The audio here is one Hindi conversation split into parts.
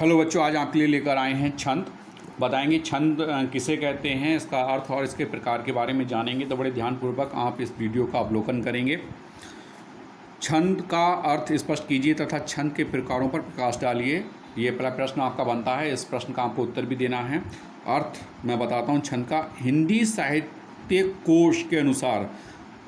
हेलो बच्चों, आज आपके लिए लेकर आए हैं छंद। बताएंगे छंद किसे कहते हैं, इसका अर्थ और इसके प्रकार के बारे में जानेंगे। तो बड़े ध्यानपूर्वक आप इस वीडियो का अवलोकन करेंगे। छंद का अर्थ स्पष्ट कीजिए तथा छंद के प्रकारों पर प्रकाश डालिए। ये पहला प्रश्न आपका बनता है। इस प्रश्न का आपको उत्तर भी देना है। अर्थ मैं बताता हूँ छंद का। हिंदी साहित्य कोश के अनुसार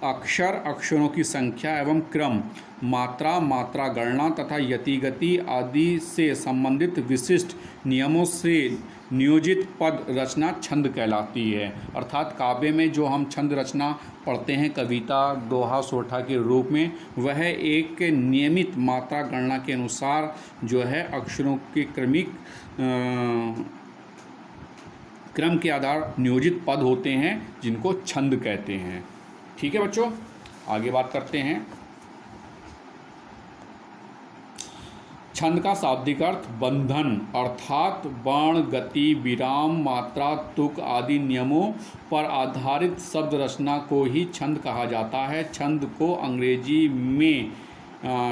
अक्षर, अक्षरों की संख्या एवं क्रम, मात्रा, मात्रा गणना तथा यतिगति आदि से संबंधित विशिष्ट नियमों से नियोजित पद रचना छंद कहलाती है। अर्थात काव्य में जो हम छंद रचना पढ़ते हैं, कविता, दोहा, सोठा के रूप में, वह एक नियमित मात्रा गणना के अनुसार जो है अक्षरों के क्रम के आधार नियोजित पद होते हैं, जिनको छंद कहते हैं। ठीक है बच्चों, आगे बात करते हैं। छंद का शाब्दिक अर्थ बंधन, अर्थात वर्ण, गति, विराम, मात्रा, तुक आदि नियमों पर आधारित शब्द रचना को ही छंद कहा जाता है। छंद को अंग्रेजी में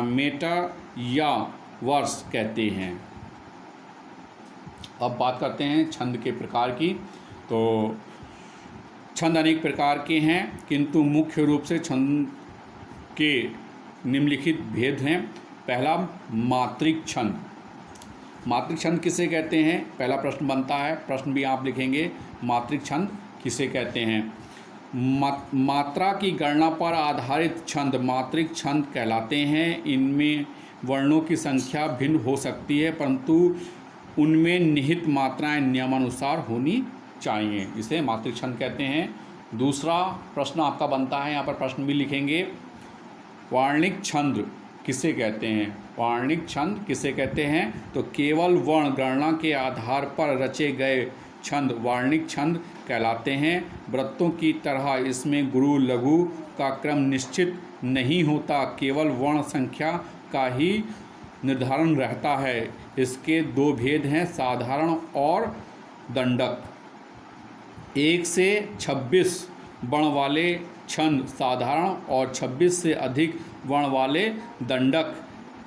मेटर या वर्स कहते हैं। अब बात करते हैं छंद के प्रकार की। तो छंद अनेक प्रकार के हैं, किंतु मुख्य रूप से छंद के निम्नलिखित भेद हैं। पहला, मात्रिक छंद। मात्रिक छंद किसे कहते हैं, पहला प्रश्न बनता है। प्रश्न भी आप लिखेंगे, मात्रिक छंद किसे कहते हैं। मात्रा की गणना पर आधारित छंद मात्रिक छंद कहलाते हैं। इनमें वर्णों की संख्या भिन्न हो सकती है, परंतु उनमें निहित मात्राएं नियमानुसार होनी चाहिए, इसे मात्रिक छंद कहते हैं। दूसरा प्रश्न आपका बनता है, यहाँ पर प्रश्न भी लिखेंगे, वार्णिक छंद किसे कहते हैं। वार्णिक छंद किसे कहते हैं, तो केवल वर्ण गणना के आधार पर रचे गए छंद वार्णिक छंद कहलाते हैं। वृत्तों की तरह इसमें गुरु लघु का क्रम निश्चित नहीं होता, केवल वर्ण संख्या का ही निर्धारण रहता है। इसके दो भेद हैं, साधारण और दंडक। 1 से 26 वर्ण वाले छंद साधारण और 26 से अधिक वर्ण वाले दंडक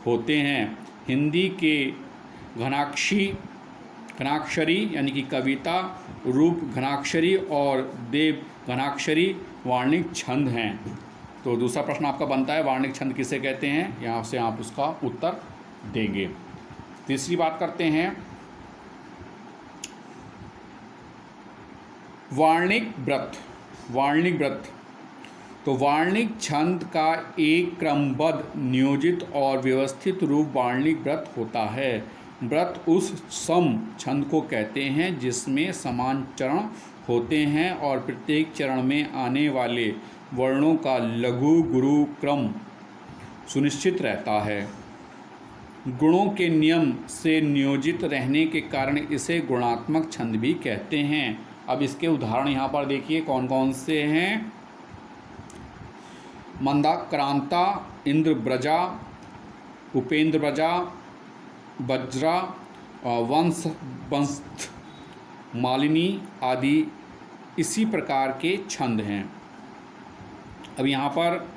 होते हैं। हिंदी के घनाक्षरी यानी कि कविता रूप घनाक्षरी और देव घनाक्षरी वार्णिक छंद हैं। तो दूसरा प्रश्न आपका बनता है, वार्णिक छंद किसे कहते हैं, यहाँ से आप उसका उत्तर देंगे। तीसरी बात करते हैं, वार्णिक व्रत। वार्णिक व्रत तो वार्णिक छंद का एक क्रमबद्ध, नियोजित और व्यवस्थित रूप वार्णिक व्रत होता है। व्रत उस सम छंद को कहते हैं जिसमें समान चरण होते हैं और प्रत्येक चरण में आने वाले वर्णों का लघु गुरु क्रम सुनिश्चित रहता है। गुणों के नियम से नियोजित रहने के कारण इसे गुणात्मक छंद भी कहते हैं। अब इसके उदाहरण यहाँ पर देखिए कौन कौन से हैं। मंदाक्रांता, इंद्रव्रजा, उपेंद्रव्रजा, वज्रा, वंश, मालिनी आदि इसी प्रकार के छंद हैं। अब यहाँ पर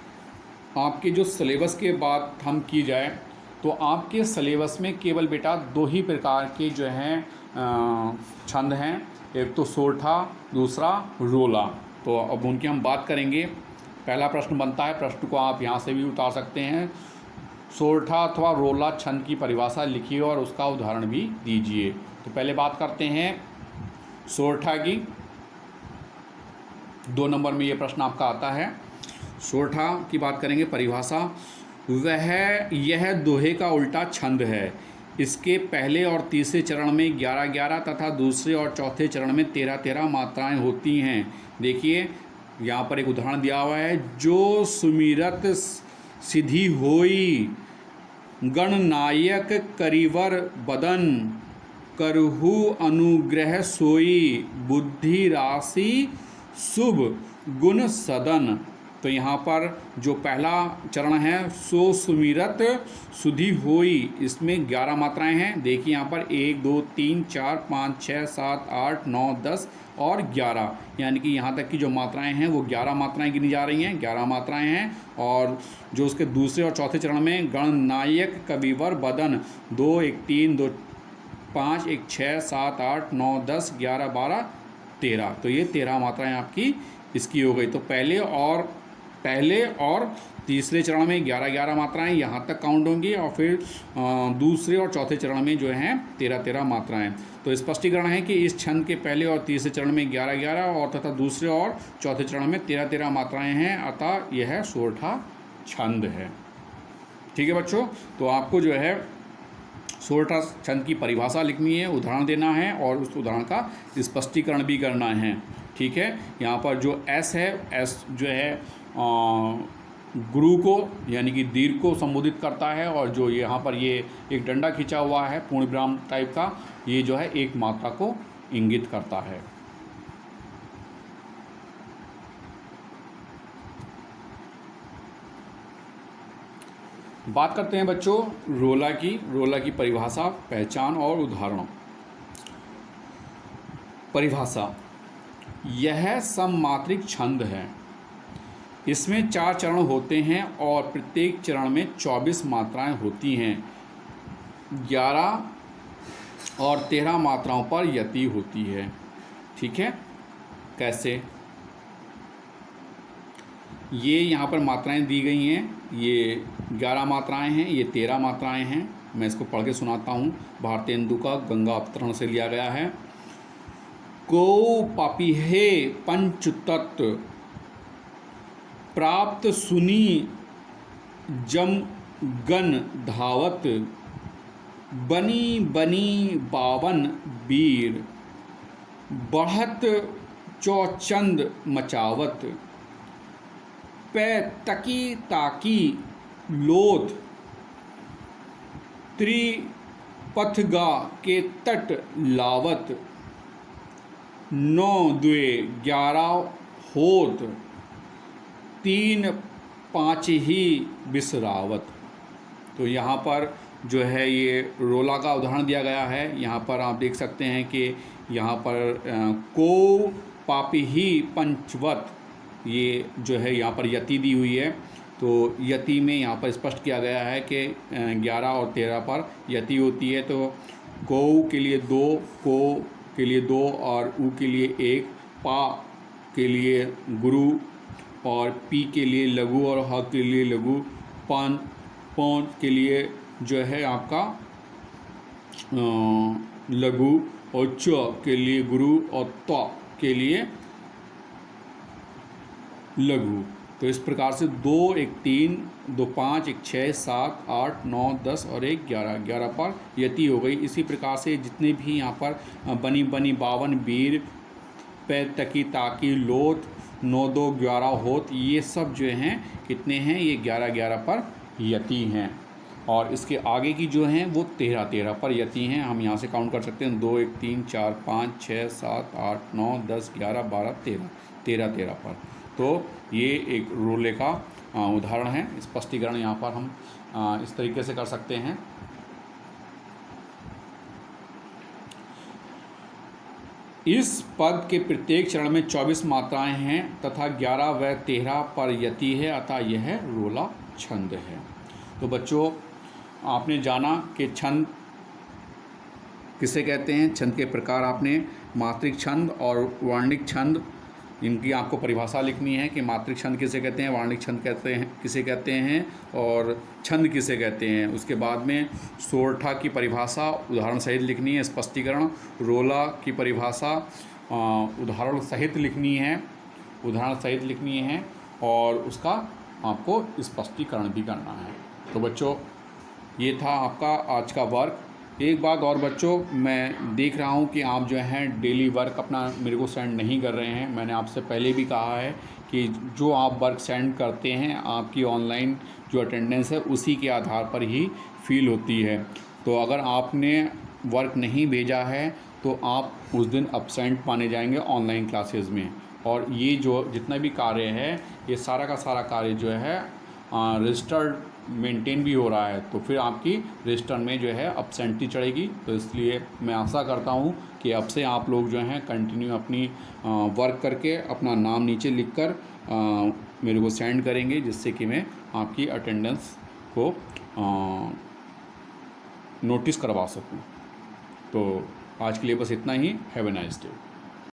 आपके जो सिलेबस के बात हम की जाए तो आपके सिलेबस में केवल बेटा 2 ही प्रकार के जो हैं छंद हैं, एक तो सोरठा, दूसरा रोला। तो अब उनकी हम बात करेंगे। पहला प्रश्न बनता है, प्रश्न को आप यहाँ से भी उतार सकते हैं। सोरठा अथवा रोला छंद की परिभाषा लिखिए और उसका उदाहरण भी दीजिए। तो पहले बात करते हैं सोरठा की। 2 नंबर में ये प्रश्न आपका आता है। सोरठा की बात करेंगे, परिभाषा, यह दोहे का उल्टा छंद है। इसके पहले और तीसरे चरण में 11-11 तथा दूसरे और चौथे चरण में 13-13 मात्राएं होती हैं। देखिए यहाँ पर एक उदाहरण दिया हुआ है, जो सुमिरत सिद्धि होई, गणनायक करिवर बदन, करहु अनुग्रह सोई, बुद्धि राशि शुभ गुण सदन। तो यहाँ पर जो पहला चरण है, सो सुमिरत सुधि होई, इसमें 11 मात्राएं हैं। देखिए यहाँ पर 1 2 3 4 5 6 7 8 9 10 और 11, यानी कि यहाँ तक की जो मात्राएं हैं वो 11 मात्राएं गिनी जा रही हैं, 11 मात्राएं हैं। और जो उसके दूसरे और चौथे चरण में गणनायक कविवर बदन 2 1 3 2 5, एक 6, 7, 8, 9, 10, 11, 12, 13। तो ये 13 मात्राएं आपकी इसकी हो गई। तो पहले और तीसरे चरण में 11-11 मात्राएं यहाँ तक काउंट होंगी, और फिर दूसरे और चौथे चरण में जो हैं 13-13 मात्राएं। तो स्पष्टीकरण है कि इस छंद के पहले और तीसरे चरण में 11-11 और तथा दूसरे और चौथे चरण में 13-13 मात्राएं हैं, अतः यह सोरठा छंद है। ठीक है बच्चों, तो आपको जो है सोरठा छंद की परिभाषा लिखनी है, उदाहरण देना है और उस उदाहरण का स्पष्टीकरण भी करना है। ठीक है, यहाँ पर जो एस है, एस जो है गुरु को यानी कि दीर्घ को संबोधित करता है, और जो यहाँ पर ये एक डंडा खींचा हुआ है पूर्ण विराम टाइप का, ये जो है एक मात्रा को इंगित करता है। बात करते हैं बच्चों रोला की परिभाषा, पहचान और उदाहरण। परिभाषा, यह सममात्रिक छंद है। इसमें 4 चरण होते हैं और प्रत्येक चरण में 24 मात्राएं होती हैं। 11 और 13 मात्राओं पर यति होती है। ठीक है, कैसे? ये यहाँ पर मात्राएं दी गई हैं, ये 11 मात्राएं हैं, ये 13 मात्राएं हैं। मैं इसको पढ़ के सुनाता हूँ। भारतेंदु का गंगा अवतरण से लिया गया है। को पापिहे पंचतत्व प्राप्त सुनी जम गन धावत, बनी बनी बावन वीर बढ़त चौचंद मचावत, पै तकी ताकी लोथ त्रिपथगा के तट लावत, 9 द्वे 11 होत, 3 5 ही बिसरावत। तो यहाँ पर जो है ये रोला का उदाहरण दिया गया है। यहाँ पर आप देख सकते हैं कि यहाँ पर को पापी ही पंचवत, ये जो है यहाँ पर यति दी हुई है। तो यति में यहाँ पर स्पष्ट किया गया है कि 11 और 13 पर यति होती है। तो गौ के लिए 2, को के लिए 2 और ऊ के लिए 1, पा के लिए गुरु और पी के लिए लघु और ह के लिए लघु, पन के लिए जो है आपका लघु और च के लिए गुरु और त के लिए लघु। तो इस प्रकार से 2, एक 3, 2 5, एक 6, 7, 8, 9, 10 और एक 11, 11 पर यति हो गई। इसी प्रकार से जितने भी यहाँ पर बनी बनी बावन वीर, पै तकी ताकी लोथ, 9 2 11 होत, ये सब जो हैं कितने हैं? ये 11 11 पर यति हैं। और इसके आगे की जो हैं वो 13 13 पर यति हैं। हम यहाँ से काउंट कर सकते हैं 2 1 3 4 5 6 7 8 9 10 11 12 13 13 13 पर। तो ये एक रोले का उदाहरण है। स्पष्टीकरण यहाँ पर हम इस तरीके से कर सकते हैं। इस पद के प्रत्येक चरण में 24 मात्राएं हैं तथा 11 व 13 पर यति है, अतः यह रोला छंद है। तो बच्चों, आपने जाना कि छंद किसे कहते हैं, छंद के प्रकार आपने मात्रिक छंद और वर्णिक छंद, इनकी आपको परिभाषा लिखनी है कि मात्रिक छंद किसे कहते हैं, वर्णिक छंद कहते हैं किसे कहते हैं और छंद किसे कहते हैं। उसके बाद में सोरठा की परिभाषा उदाहरण सहित लिखनी है, स्पष्टीकरण। रोला की परिभाषा उदाहरण सहित लिखनी है और उसका आपको स्पष्टीकरण भी करना है। तो बच्चों, ये था आपका आज का वर्क। एक बात और बच्चों, मैं देख रहा हूँ कि आप जो हैं डेली वर्क अपना मेरे को सेंड नहीं कर रहे हैं। मैंने आपसे पहले भी कहा है कि जो आप वर्क सेंड करते हैं, आपकी ऑनलाइन जो अटेंडेंस है उसी के आधार पर ही फील होती है। तो अगर आपने वर्क नहीं भेजा है तो आप उस दिन अब्सेंट माने जाएंगे ऑनलाइन क्लासेस में। और ये जो जितना भी कार्य है, ये सारा का सारा कार्य जो है रजिस्टर्ड मेंटेन भी हो रहा है, तो फिर आपकी रजिस्टर में जो है अब्सेंटी चढ़ेगी। तो इसलिए मैं आशा करता हूँ कि अब से आप लोग जो हैं कंटिन्यू अपनी वर्क करके अपना नाम नीचे लिखकर मेरे को सेंड करेंगे, जिससे कि मैं आपकी अटेंडेंस को नोटिस करवा सकूँ। तो आज के लिए बस इतना ही। Have a nice day.